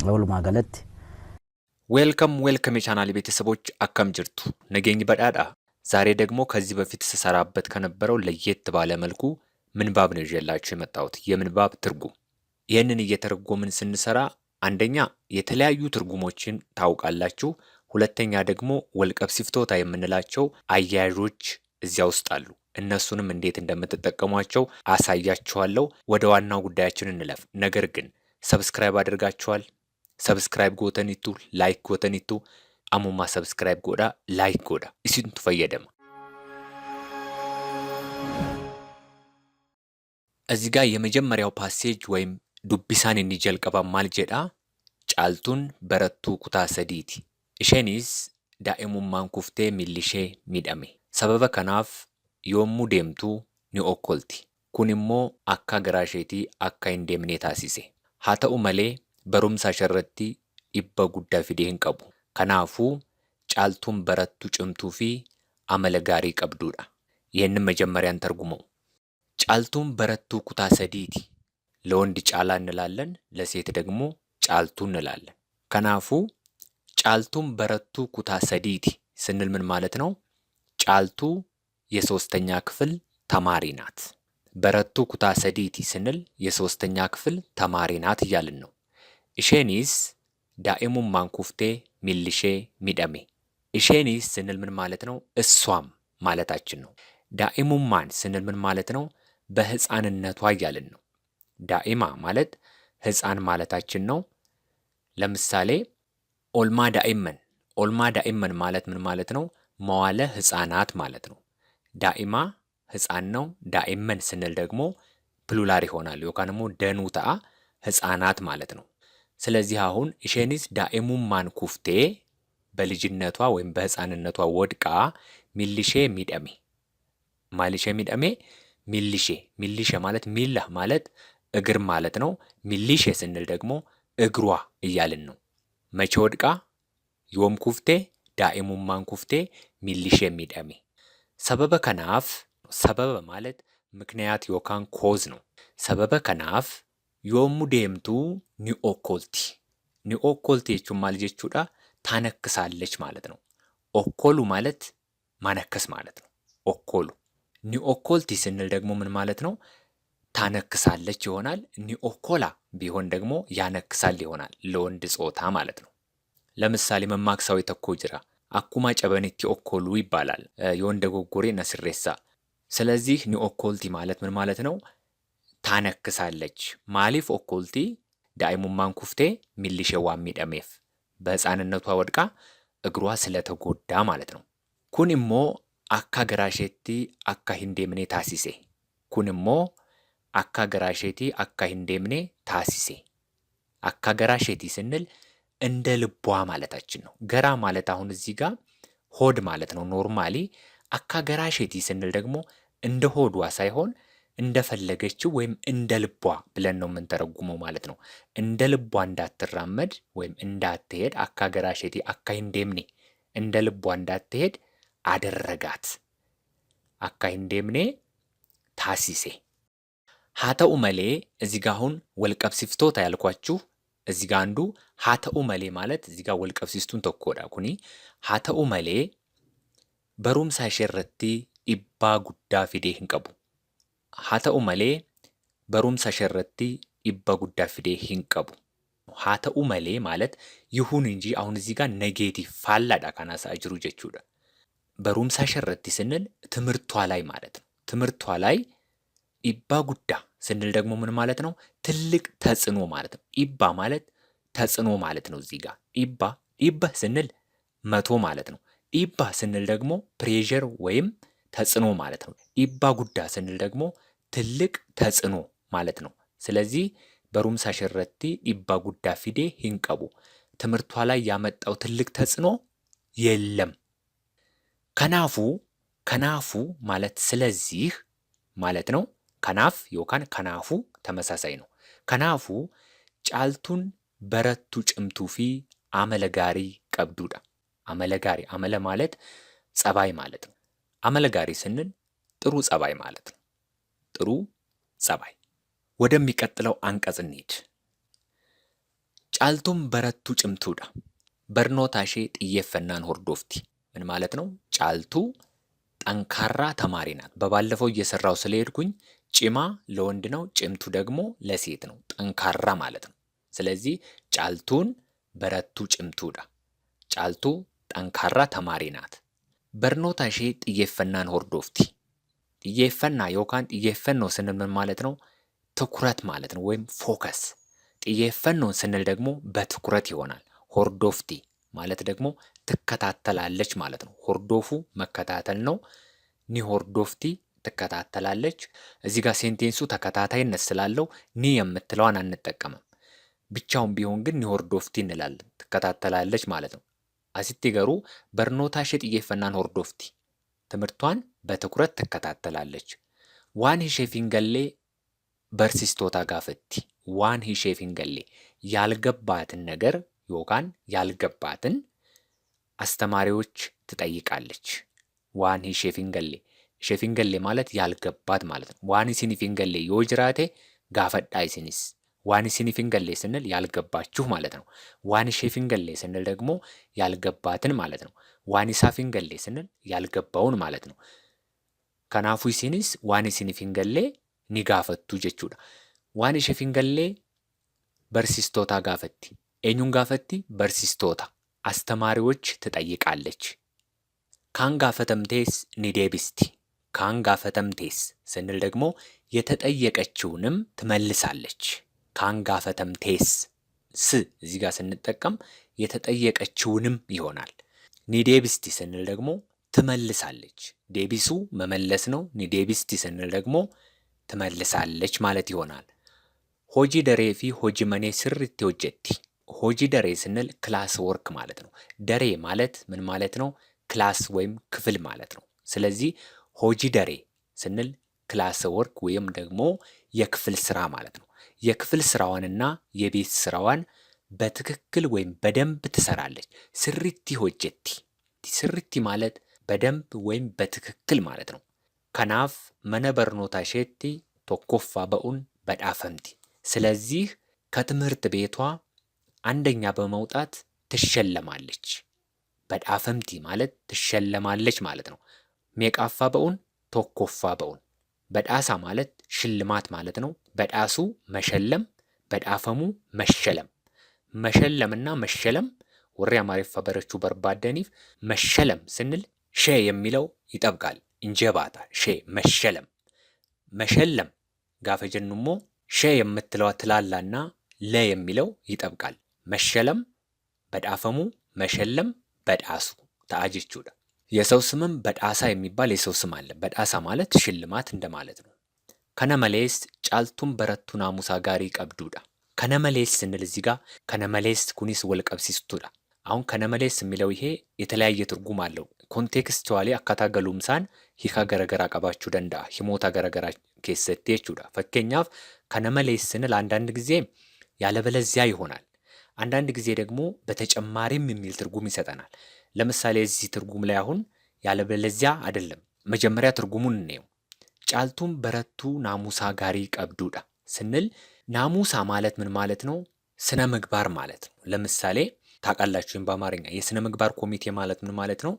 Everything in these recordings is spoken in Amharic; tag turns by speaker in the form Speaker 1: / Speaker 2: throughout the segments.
Speaker 1: walumaa galatti
Speaker 2: ዌልከም የቻናል ቤተሰቦች አካም ጅርቱ ነገኝ በዳዳ ዛሬ ደግሞ ከዚህ በፊት ስሰራበት ከነበረው ለየት ባለ መልኩ ምንባብ ነው ይዤላችሁ የመጣሁት የምንባብ ትርጉም። ይህንን እየተረጎምን ስንሰራ አንደኛ የተለያዩ ትርጉሞችን ታውቃላችሁ፣ ሁለተኛ ደግሞ ወልቀብሲፍቶታ የምንላቸው አያያዦች እዚያ ውስጥ አሉ። እነሱንም እንዴት እንደምትጠቀሟቸው አሳያችኋለሁ። ወደ ዋናው ጉዳያችን እንለፍ። ነገር ግን ሰብስክራይብ አድርጋችኋል? ሰብስክራይብ ጎተኒቱ ላይክ ጎተኒቱ አሙማ ሰብስክራይብ ጎዳ ላይክ ጎዳ ኢሲንቱ ፈየደማ። እዚህ ጋር የመጀመሪያው ፓሴጅ ወይም ዱቢሳን እንጀልቀባ ማልጀዳ ጫልቱን በረቱ ኩታ ሰዲቲ ኢሼኒስ ዳኢሙማን ኩፍቴ ሚሊሼ ሚዳሜ ሰበበ ከናፍ ዮሙ ዴምቱ ኒኦኮልቲ ኩኒሞ አካ ገራሼቲ አካ ኢንዴምኔ ታሲሴ ሀተኡ መሌ barumsa sharratti dhibba guddaa fidee hin qabu. Kanaafuu caaltuun barattu cimtuu fi amala gaarii qabduudha. ይህንን መጀመሪያን ተርጉመው። ጫልቱን በረቱ ኩታ ሰዲቲ ለወንድ ጫላ እንላለን፣ ለሴት ደግሞ ጫልቱ እንላለን። ከናፉ ጫልቱን በረቱ ኩታ ሰዲቲ ስንል ምን ማለት ነው? ጫልቱ የሶስተኛ ክፍል ተማሪ ናት። በረቱ ኩታ ሰዲቲ ስንል የሶስተኛ ክፍል ተማሪ ናት እያልን ነው። ኢሼኒስ ዳኢሙማን ኩፍቴ ሚልሼ ሚደሜ። ኢሼኒስ ስንል ምን ማለት ነው? እሷም ማለታችን ነው። ዳኢሙማን ስንል ምን ማለት ነው? በህፃንነቷ እያልን ነው። ዳኢማ ማለት ህፃን ማለታችን ነው። ለምሳሌ ኦልማ ዳኢመን፣ ኦልማ ዳኢመን ማለት ምን ማለት ነው? መዋለ ህፃናት ማለት ነው። ዳኢማ ህፃን ነው። ዳኢመን ስንል ደግሞ ፕሉላር ይሆናል። ዮካን ደግሞ ደኑታ ህፃናት ማለት ነው። ስለዚህ አሁን ኢሼኒስ ዳኢሙማን ኩፍቴ በልጅነቷ ወይም በህፃንነቷ ወድቃ ሚልሼ ሚደሜ፣ ማልሼ ሚደሜ ሚልሼ፣ ሚልሼ ማለት ሚላ ማለት እግር ማለት ነው። ሚልሼ ስንል ደግሞ እግሯ እያልን ነው። መቼ ወድቃ? ዮም ኩፍቴ ዳኢሙማን ኩፍቴ ሚልሼ ሚደሜ። ሰበበ ከናፍ፣ ሰበበ ማለት ምክንያት ዮካን ኮዝ ነው። ሰበበ ከናፍ ዮሙ ዴምቱ ኒኦኮልቲ። ኒኦኮልቲ jechuun maal jechuudha? ታነክሳለች ማለት ነው። ኦኮሉ ማለት ማነከስ ማለት ነው። ኦኮሉ። ኒኦኮልቲ ስንል ደግሞ ምን ማለት ነው? ታነክሳለች ይሆናል። ኒኦኮላ ቢሆን ደግሞ ያነክሳል ይሆናል፣ ለወንድ ጾታ ማለት ነው። ለምሳሌ መማክሳዊ ተኮ ጅራ አኩማ ጨበኒቲ ኦኮሉ ይባላል፣ የወንደ ጎጎሬ ነስሬሳ። ስለዚህ ኒኦኮልቲ ማለት ምን ማለት ነው? ታነክሳለች። ማሊፍ ኦኮልቲ ዳኢሙማን ኩፍቴ ሚልሼዋ ሚደሜፍ፣ በህፃንነቷ ወድቃ እግሯ ስለተጎዳ ማለት ነው። ኩንሞ አካ ገራሼቲ አካ ሂንዴምኔ ታሲሴ፣ ኩንሞ አካ ገራሼቲ አካ ሂንዴምኔ ታሲሴ። አካ ገራሼቲ ስንል እንደ ልቧ ማለታችን ነው። ገራ ማለት አሁን እዚህ ጋር ሆድ ማለት ነው ኖርማሊ። አካ ገራሼቲ ስንል ደግሞ እንደ ሆዷ ሳይሆን እንደፈለገችው ወይም እንደ ልቧ ብለን ነው የምንተረጉመው ማለት ነው። እንደ ልቧ እንዳትራመድ ወይም እንዳትሄድ አካ ገራሼቲ አካ ሂንዴምኔ፣ እንደ ልቧ እንዳትሄድ አደረጋት። አካ ሂንዴምኔ ታሲሴ። ሀተኡ መሌ እዚህ ጋር አሁን ወልቀብሲፍቶታ ያልኳችሁ እዚህ ጋር አንዱ ሀተኡ መሌ ማለት እዚህ ጋር ወልቀብሲስቱን ተኮዳ ኩኒ ሀተኡ መሌ በሩምሳ ሸረቲ ኢባ ጉዳ ፊዴ ህንቀቡ። ሀተኡ መሌ በሩምሳ ሸረቲ ኢባ ጉዳ ፊዴ ሂንቀቡ። ሀተኡ መሌ ማለት ይሁን እንጂ አሁን እዚህ ጋር ኔጌቲቭ ፋላዳ ካናሳ አጅሩ ጀቹዳ። በሩምሳ ሸረቲ ስንል ትምህርቷ ላይ ማለት ነው። ትምህርቷ ላይ ኢባ ጉዳ ስንል ደግሞ ምን ማለት ነው? ትልቅ ተጽዕኖ ማለት ነው። ኢባ ማለት ተጽዕኖ ማለት ነው። እዚህ ጋር ኢባ ስንል መቶ ማለት ነው። ኢባ ስንል ደግሞ ፕሬዠር ወይም ተጽዕኖ ማለት ነው። ኢባ ጉዳ ስንል ደግሞ ትልቅ ተጽዕኖ ማለት ነው። ስለዚህ በሩምሳ ሸረቲ ኢባ ጉዳ ፊዴ ሂንቀቡ፣ ትምህርቷ ላይ ያመጣው ትልቅ ተጽዕኖ የለም። ከናፉ ማለት ስለዚህ ማለት ነው። ከናፍ ዮካን ከናፉ ተመሳሳይ ነው። ከናፉ ጫልቱን በረቱ ጭምቱ ፊ አመለጋሪ ቀብዱዳ። አመለጋሪ፣ አመለ ማለት ጸባይ ማለት ነው። አመለጋሪ ስንል ጥሩ ጸባይ ማለት ነው። ጥሩ ጸባይ። ወደሚቀጥለው አንቀጽ እንሂድ። ጫልቱun barattuu cimtuudha. Barnoota ishee xiyyeeffannaan hordofti. ምን ማለት ነው? ጫልቱ ጠንካራ ተማሪ ናት። በባለፈው እየሰራው ስለሄድኩኝ ጭማ ለወንድ ነው፣ ጭምቱ ደግሞ ለሴት ነው። ጠንካራ ማለት ነው። ስለዚህ ጫልቱun barattuu cimtuudha. ጫልቱ ጠንካራ ተማሪ ናት። Barnoota ishee xiyyeeffannaan hordofti. xiyyeeffannaa yookaan xiyyeeffannoo ስንል ምን ማለት ነው? ትኩረት ማለት ነው፣ ወይም ፎከስ። xiyyeeffannoon ስንል ደግሞ በትኩረት ይሆናል። ሆርዶፍቲ ማለት ደግሞ ትከታተላለች ማለት ነው። ሆርዶፉ መከታተል ነው። ኒ ሆርዶፍቲ ትከታተላለች። እዚህ ጋር ሴንቴንሱ ተከታታይነት ስላለው ኒ የምትለዋን አንጠቀምም። ብቻውን ቢሆን ግን ኒ ሆርዶፍቲ እንላለን። ትከታተላለች ማለት ነው። አሲቲ ገሩ በርኖታ ishee xiyyeeffannaan ሆርዶፍቲ፣ ትምህርቷን በትኩረት ትከታተላለች። ዋን ishee ፊንገሌ በርሲስቶታ ጋፈቲ። ዋን ishee ፊንገሌ ያልገባትን ነገር ዮካን ያልገባትን አስተማሪዎች ትጠይቃለች። ዋን ishee ፊንገሌ፣ ishee ፊንገሌ ማለት ያልገባት ማለት ነው። ዋን isin ፊንገሌ yoo jiraate gaafadhaa isinis። ዋን isin ፊንገሌ ስንል ያልገባችሁ ማለት ነው። ዋን ishee ፊንገሌ ስንል ደግሞ ያልገባትን ማለት ነው። ዋን isaa ፊንገሌ ስንል ያልገባውን ማለት ነው። ከናፉ isinis ዋን isin ፊንገሌ ni gaafattu jechuudha. Waan ishee fingallee barsiistota gaafatti. Eenyuun gaafatti? Barsiistota. አስተማሪዎች ትጠይቃለች። ካን ጋፈተምቴስ ni deebisti. ካን ጋፈተምቴስ ስንል ደግሞ የተጠየቀችውንም ትመልሳለች። ካን ጋፈተምቴስ ስ እዚህ ጋር ስንጠቀም የተጠየቀችውንም ይሆናል። ኒ ዴቢስቲ ስንል ደግሞ ትመልሳለች። ዴቢሱ መመለስ ነው። ኒ ዴቢስቲ ስንል ደግሞ ትመልሳለች ማለት ይሆናል። ሆጂ ደሬ ፊ ሆጂ መኔ ስሪቲ ሆጀቲ። ሆጂ ደሬ ስንል ክላስ ወርክ ማለት ነው። ደሬ ማለት ምን ማለት ነው? ክላስ ወይም ክፍል ማለት ነው። ስለዚህ ሆጂ ደሬ ስንል ክላስ ወርክ ወይም ደግሞ የክፍል ስራ ማለት ነው። የክፍል ስራዋንና የቤት ስራዋን በትክክል ወይም በደንብ ትሰራለች። ስሪቲ ሆጀቲ። ስሪቲ ማለት በደንብ ወይም በትክክል ማለት ነው። ከናፍ መነ በርኖታ ሼቲ ቶኮፋ በኡን በዳፈምቲ። ስለዚህ ከትምህርት ቤቷ አንደኛ በመውጣት ትሸለማለች። በዳፈምቲ ማለት ትሸለማለች ማለት ነው። ሜቃፋ በኡን ቶኮፋ በኡን። በዳሳ ማለት ሽልማት ማለት ነው። በዳሱ መሸለም፣ በዳፈሙ መሸለም። መሸለምና መሸለም ወሬ አማሪፋ በረቹ በርባደኒፍ መሸለም ስንል ሼ የሚለው ይጠብቃል። እንጀባታ ሼ መሸለም። መሸለም ጋፈ ጀኑሞ ሼ የምትለዋ ትላላና ለ የሚለው ይጠብቃል። መሸለም በዳፈሙ፣ መሸለም በዳሱ ተአጅቹዳ። የሰው ስምም በዳሳ የሚባል የሰው ስም አለ። በዳሳ ማለት ሽልማት እንደማለት ነው። ከነመሌስ ጫልቱን በረቱ ናሙሳ ጋሪ ቀብዱዳ። ከነመሌስ ስንል እዚህ ጋር ከነመሌስ ኩኒስ ወልቀብሲስቱዳ። አሁን ከነመሌስ የሚለው ይሄ የተለያየ ትርጉም አለው። ኮንቴክስቹዋሊ አካታ ገሉምሳን ሂካ ገረገራ ቀባችሁ ደንዳ ሂሞታ ገረገራ ኬሰቴ ቹዳ። ፈከኛፍ ከነመሌስ ስንል አንዳንድ ጊዜ ያለበለዚያ ይሆናል። አንዳንድ ጊዜ ደግሞ በተጨማሪም የሚል ትርጉም ይሰጠናል። ለምሳሌ እዚህ ትርጉም ላይ አሁን ያለበለዚያ አይደለም። መጀመሪያ ትርጉሙን እንየው። ጫልቱን በረቱ ናሙሳ ጋሪ ቀብዱዳ ስንል ናሙሳ ማለት ምን ማለት ነው? ስነ ምግባር ማለት ነው። ለምሳሌ ታውቃላችሁም በአማርኛ የስነ ምግባር ኮሚቴ ማለት ምን ማለት ነው?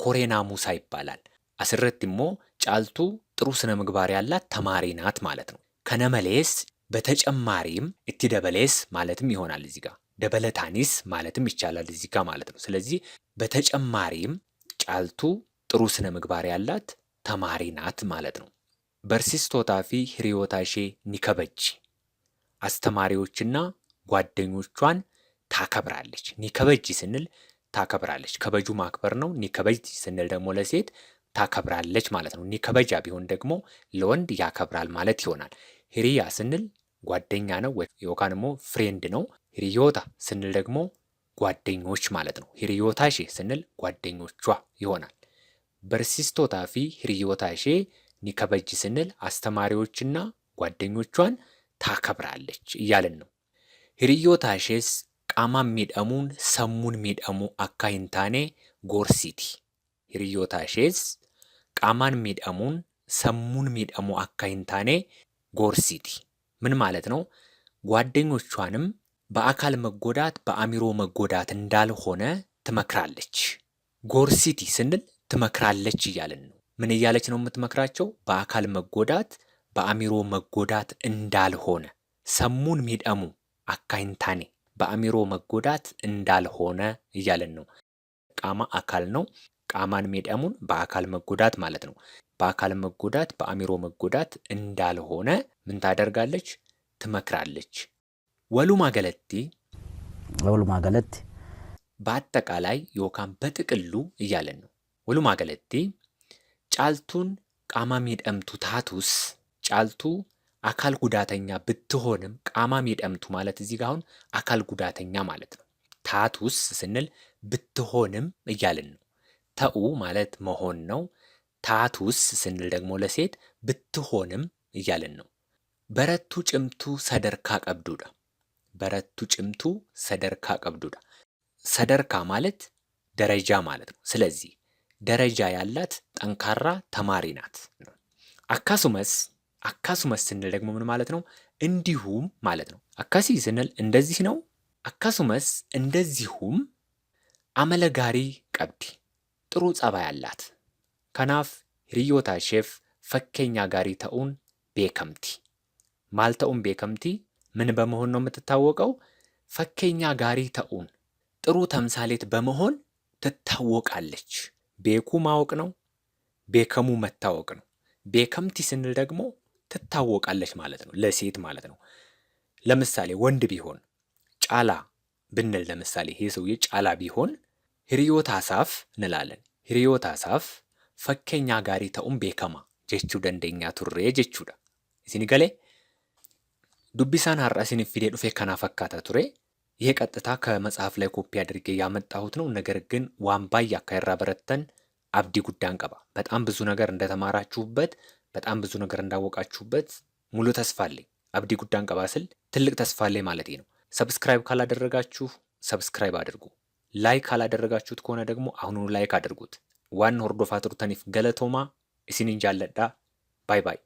Speaker 2: ኮሬ ናሙሳ ይባላል። አስረትሞ ጫልቱ ጥሩ ስነ ምግባር ያላት ተማሪ ናት ማለት ነው። ከነመሌስ በተጨማሪም እቲ ደበሌስ ማለትም ይሆናል። እዚህ ጋር ደበለታኒስ ማለትም ይቻላል እዚህ ጋር ማለት ነው። ስለዚህ በተጨማሪም ጫልቱ ጥሩ ስነ ምግባር ያላት ተማሪ ናት ማለት ነው። በርሲስቶታ ፊ ህሪዮታሼ ኒከበጅ። አስተማሪዎችና ጓደኞቿን ታከብራለች። ኒከበጅ ስንል ታከብራለች። ከበጁ ማክበር ነው። ኒከበጅ ስንል ደግሞ ለሴት ታከብራለች ማለት ነው። ኒከበጃ ቢሆን ደግሞ ለወንድ ያከብራል ማለት ይሆናል። ሂሪያ ስንል ጓደኛ ነው ወይም ፍሬንድ ነው። ሂሪዮታ ስንል ደግሞ ጓደኞች ማለት ነው። ሂሪዮታሼ ስንል ጓደኞቿ ይሆናል። በርሲስቶታ ፊ ሂሪዮታሼ ኒከበጅ ስንል አስተማሪዎችና ጓደኞቿን ታከብራለች እያልን ነው። ሂሪዮታሼስ ቃማ ሚደሙን ሰሙን ሚደሙ አካይንታኔ ጎርሲቲ። ሂሪዮታሼስ ቃማን ሚደሙን ሰሙን ሚደሙ አካይንታኔ ጎርሲቲ ምን ማለት ነው? ጓደኞቿንም በአካል መጎዳት በአእምሮ መጎዳት እንዳልሆነ ትመክራለች። ጎርሲቲ ስንል ትመክራለች እያልን ነው። ምን እያለች ነው የምትመክራቸው? በአካል መጎዳት በአእምሮ መጎዳት እንዳልሆነ ሰሙን ሚደሙ አካይንታኔ በአእምሮ መጎዳት እንዳልሆነ እያለን ነው። ቃማ አካል ነው። ቃማን ሚደሙን በአካል መጎዳት ማለት ነው። በአካል መጎዳት በአእምሮ መጎዳት እንዳልሆነ ምን ታደርጋለች? ትመክራለች። ወሉማ ገለቲ በአጠቃላይ ዮካን በጥቅሉ እያለን ነው። ወሉማ ገለቲ ጫልቱን ቃማ ሚደምቱ ታቱስ ጫልቱ አካል ጉዳተኛ ብትሆንም ቃማ ሚደምቱ ማለት እዚህ ጋር አሁን አካል ጉዳተኛ ማለት ነው። ታቱስ ስንል ብትሆንም እያልን ነው። ተኡ ማለት መሆን ነው። ታቱስ ስንል ደግሞ ለሴት ብትሆንም እያልን ነው። በረቱ ጭምቱ ሰደርካ ቀብዱዳ በረቱ ጭምቱ ሰደርካ ቀብዱዳ ሰደርካ ማለት ደረጃ ማለት ነው። ስለዚህ ደረጃ ያላት ጠንካራ ተማሪ ናት። አካሱመስ ስንል ደግሞ ምን ማለት ነው? እንዲሁም ማለት ነው። አካሲ ስንል እንደዚህ ነው። አካሱመስ እንደዚሁም አመለጋሪ ቀብዲ ጥሩ ጸባይ አላት። ከናፍ ሂሪዮታ ሼፍ ፈኬኛ ጋሪ ተኡን ቤከምቲ ማልተኡን ቤከምቲ ምን በመሆን ነው የምትታወቀው? ፈኬኛ ጋሪ ተኡን ጥሩ ተምሳሌት በመሆን ትታወቃለች። ቤኩ ማወቅ ነው። ቤከሙ መታወቅ ነው። ቤከምቲ ስንል ደግሞ ትታወቃለች ማለት ነው። ለሴት ማለት ነው። ለምሳሌ ወንድ ቢሆን ጫላ ብንል ለምሳሌ ይሄ ሰውዬ ጫላ ቢሆን ሂሪዮታ ሳፍ እንላለን። ሂሪዮታ ሳፍ ፈኬኛ ጋሪ ተኡን ቤከማ ጀቹ ደንደኛ ቱሬ ጀቹዳ ኢሲኒ ገሌ ዱቢሳን ሀራሲን ፊዴ ዱፌ ከና ፈካታ ቱሬ። ይሄ ቀጥታ ከመጽሐፍ ላይ ኮፒ አድርጌ ያመጣሁት ነው። ነገር ግን ዋንባያ ካይራ በረተን አብዲ ጉዳን ቀባ በጣም ብዙ ነገር እንደተማራችሁበት በጣም ብዙ ነገር እንዳወቃችሁበት ሙሉ ተስፋ አለኝ። አብዲ ጉዳን ቀባ ስል ትልቅ ተስፋ አለኝ ማለቴ ነው። ሰብስክራይብ ካላደረጋችሁ ሰብስክራይብ አድርጉ። ላይክ ካላደረጋችሁት ከሆነ ደግሞ አሁኑኑ ላይክ አድርጉት። ዋን ሆርዶፋ ቱርተኒፍ ገለቶማ ኢሲኒን ጃለዳ ባይ ባይ